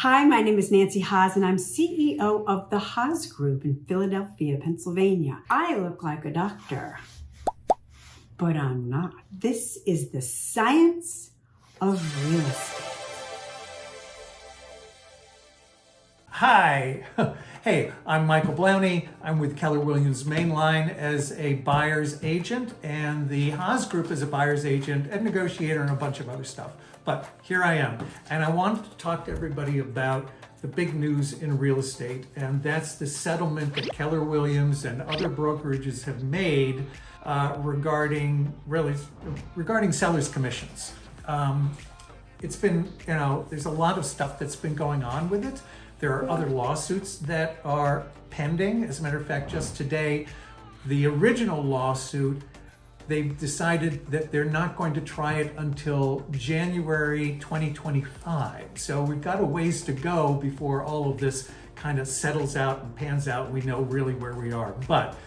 Hi, my name is Nancy Haas, and I'm CEO of the Haas Group in Philadelphia, Pennsylvania. I look like a doctor, but I'm not. This is the science of real estate. Hi, hey, I'm Michael Blowney. I'm with Keller Williams Mainline as a buyer's agent, and the Haas Group is a buyer's agent and negotiator and a bunch of other stuff. But here I am, and I wanted to talk to everybody about the big news in real estate, and that's the settlement that Keller Williams and other brokerages have made regarding sellers' commissions. It's been, there's a lot of stuff that's been going on with it. There are other lawsuits that are pending. As a matter of fact, just today, the original lawsuit, they've decided that they're not going to try it until January 2025. So we've got a ways to go before all of this kind of settles out and pans out. We know really where we are. But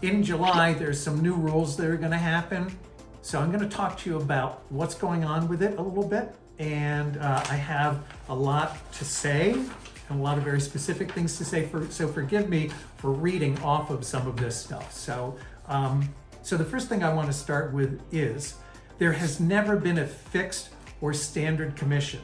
in July, there's some new rules that are going to happen. So I'm going to talk to you about what's going on with it a little bit. And I have a lot to say and a lot of very specific things to say. So forgive me for reading off of some of this stuff. So the first thing I want to start with is there has never been a fixed or standard commission.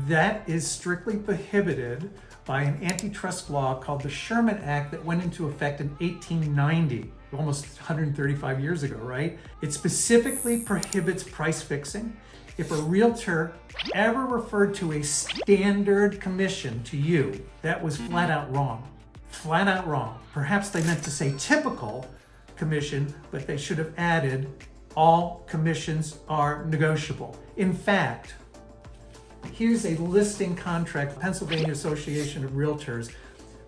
That is strictly prohibited by an antitrust law called the Sherman Act that went into effect in 1890, almost 135 years ago, right? It specifically prohibits price fixing. If a realtor ever referred to a standard commission to you, that was flat out wrong. Flat out wrong. Perhaps they meant to say typical commission, but they should have added all commissions are negotiable. In fact, here's a listing contract Pennsylvania Association of Realtors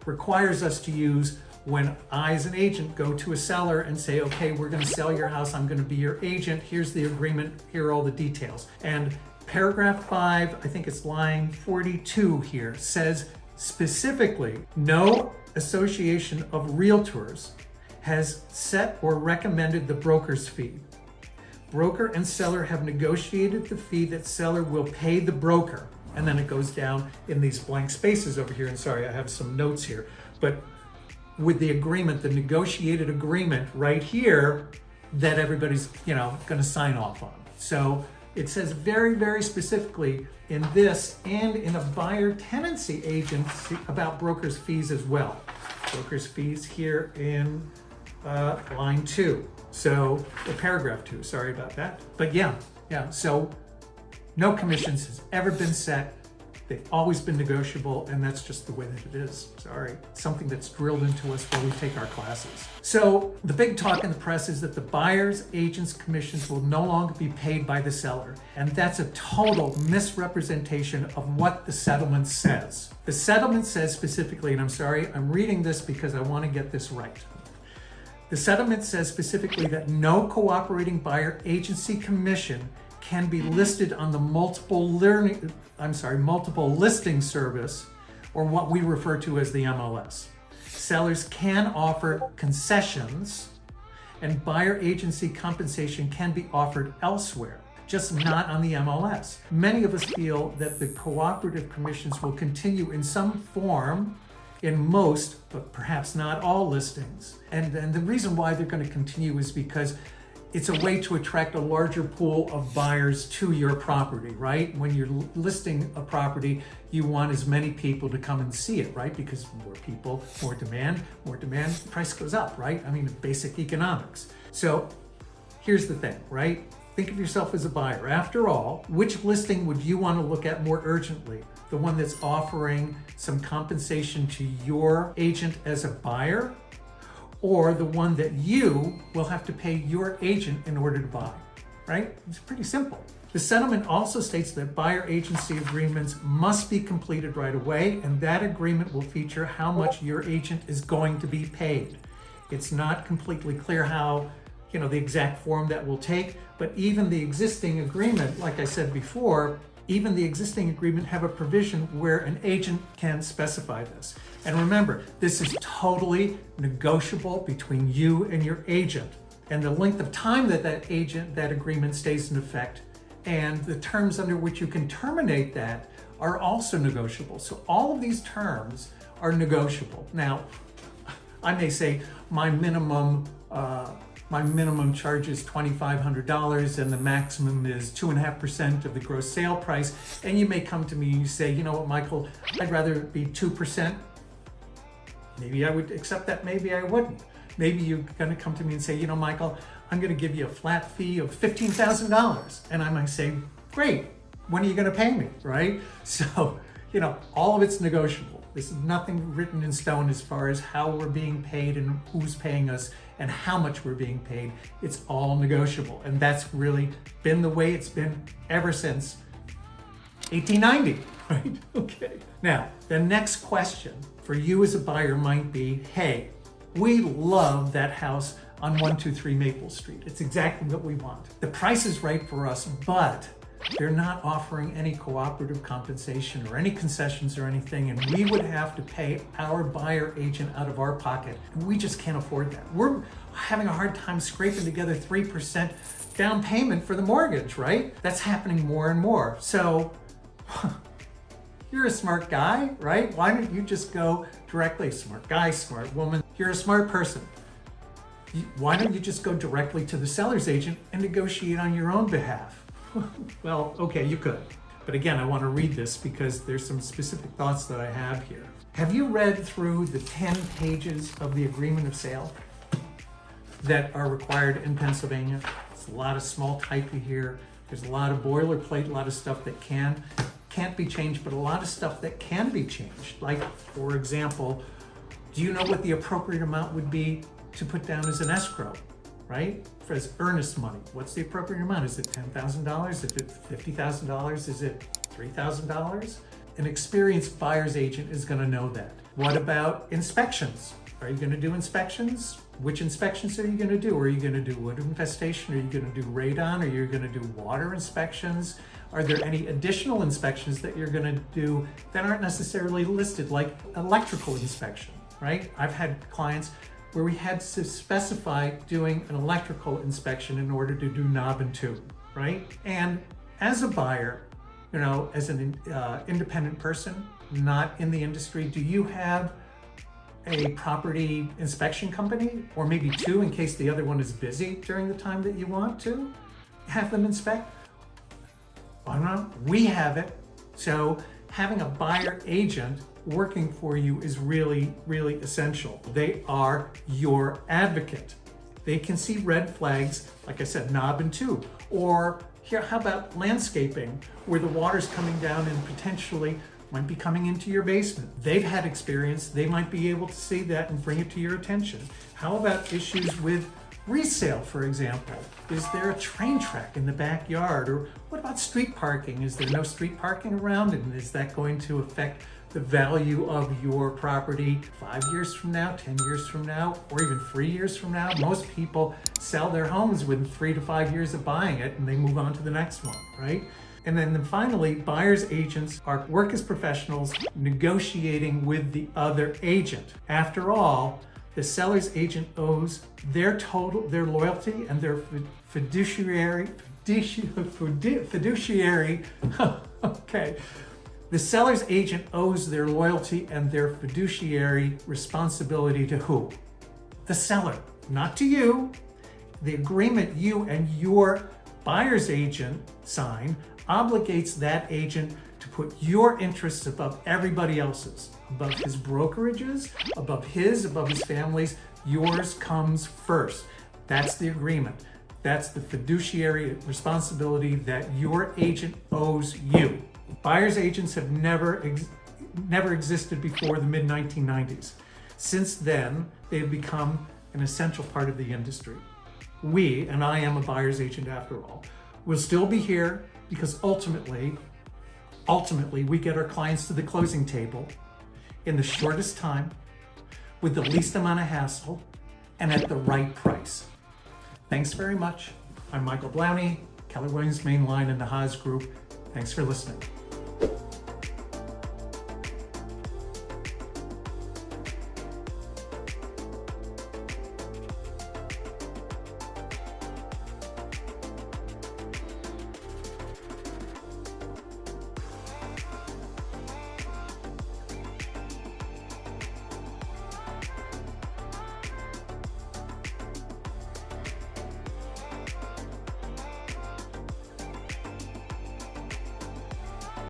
requires us to use when I, as an agent, go to a seller and say, okay, we're going to sell your house, I'm going to be your agent, here's the agreement, here are all the details. And paragraph 5, I think it's line 42 here, says specifically, no association of realtors has set or recommended the broker's fee. Broker and seller have negotiated the fee that seller will pay the broker. And then it goes down in these blank spaces over here. And sorry, I have some notes here. But with the agreement, the negotiated agreement right here that everybody's, going to sign off on. So it says very, very specifically in this and in a buyer tenancy agency about broker's fees as well. Broker's fees here in line 2. So, or paragraph 2, sorry about that. But yeah, so no commissions has ever been set. They've always been negotiable, and that's just the way that it is. Sorry, something that's drilled into us while we take our classes. So the big talk in the press is that the buyer's agent's commissions will no longer be paid by the seller. And that's a total misrepresentation of what the settlement says. The settlement says specifically, and I'm sorry, I'm reading this because I want to get this right. The settlement says specifically that no cooperating buyer agency commission can be listed on the multiple listing service, or what we refer to as the MLS. Sellers can offer concessions, and buyer agency compensation can be offered elsewhere, just not on the MLS. Many of us feel that the cooperative commissions will continue in some form in most, but perhaps not all listings. And the reason why they're going to continue is because it's a way to attract a larger pool of buyers to your property, right? When you're listing a property, you want as many people to come and see it, right? Because more people, more demand, the price goes up, right? I mean, basic economics. So here's the thing, right? Think of yourself as a buyer. After all, which listing would you want to look at more urgently? The one that's offering some compensation to your agent as a buyer, or the one that you will have to pay your agent in order to buy, right? It's pretty simple. The settlement also states that buyer agency agreements must be completed right away, and that agreement will feature how much your agent is going to be paid. It's not completely clear how, the exact form that will take, but even the existing agreement, like I said before, even the existing agreement have a provision where an agent can specify this. And remember, this is totally negotiable between you and your agent. And the length of time that agreement stays in effect, and the terms under which you can terminate that are also negotiable. So all of these terms are negotiable. Now, I may say my minimum charge is $2,500 and the maximum is 2.5% of the gross sale price. And you may come to me and you say, you know what, Michael, I'd rather it be 2%. Maybe I would accept that, maybe I wouldn't. Maybe you're gonna come to me and say, you know, Michael, I'm gonna give you a flat fee of $15,000. And I might say, great, when are you gonna pay me, right? So, you know, all of it's negotiable. There's nothing written in stone as far as how we're being paid and who's paying us and how much we're being paid. It's all negotiable. And that's really been the way it's been ever since 1890, right? Okay. Now, the next question for you as a buyer might be, hey, we love that house on 123 Maple Street. It's exactly what we want. The price is right for us, but they're not offering any cooperative compensation or any concessions or anything, and we would have to pay our buyer agent out of our pocket, and we just can't afford that. We're having a hard time scraping together 3% down payment for the mortgage, right? That's happening more and more. So you're a smart guy, right? Why don't you just go directly, smart guy, smart woman, you're a smart person. Why don't you just go directly to the seller's agent and negotiate on your own behalf? Well, okay, you could. But again, I want to read this because there's some specific thoughts that I have here. Have you read through the 10 pages of the agreement of sale that are required in Pennsylvania? It's a lot of small type here. There's a lot of boilerplate, a lot of stuff that can't be changed, but a lot of stuff that can be changed. Like, for example, do you know what the appropriate amount would be to put down as an escrow, right? For as earnest money. What's the appropriate amount? Is it $10,000? Is it $50,000? Is it $3,000? An experienced buyer's agent is going to know that. What about inspections? Are you going to do inspections? Which inspections are you going to do? Are you going to do wood infestation? Are you going to do radon? Are you going to do water inspections? Are there any additional inspections that you're going to do that aren't necessarily listed, like electrical inspection, right? I've had clients where we had to specify doing an electrical inspection in order to do knob and tube, right? And as a buyer, you know, as an independent person, not in the industry, do you have a property inspection company, or maybe two in case the other one is busy during the time that you want to have them inspect? Why not? We have it. So having a buyer agent working for you is really, really essential. They are your advocate. They can see red flags, like I said, knob and tube. Or here, how about landscaping, where the water's coming down and potentially might be coming into your basement. They've had experience. They might be able to see that and bring it to your attention. How about issues with resale, for example? Is there a train track in the backyard? Or what about street parking? Is there no street parking around? And is that going to affect the value of your property 5 years from now, 10 years from now, or even 3 years from now? Most people sell their homes within 3 to 5 years of buying it and they move on to the next one, right? And then finally, buyer's agents work as professionals negotiating with the other agent. After all, the seller's agent owes their loyalty and their fiduciary, okay. The seller's agent owes their loyalty and their fiduciary responsibility to who? The seller, not to you. The agreement you and your buyer's agent sign obligates that agent to put your interests above everybody else's, above his brokerages, above his family's. Yours comes first. That's the agreement. That's the fiduciary responsibility that your agent owes you. Buyer's agents have never existed before the mid-1990s. Since then, they've become an essential part of the industry. We, and I am a buyer's agent after all, will still be here because ultimately, we get our clients to the closing table in the shortest time, with the least amount of hassle, and at the right price. Thanks very much. I'm Michael Blowney, Keller Williams Mainline and the Haas Group. Thanks for listening.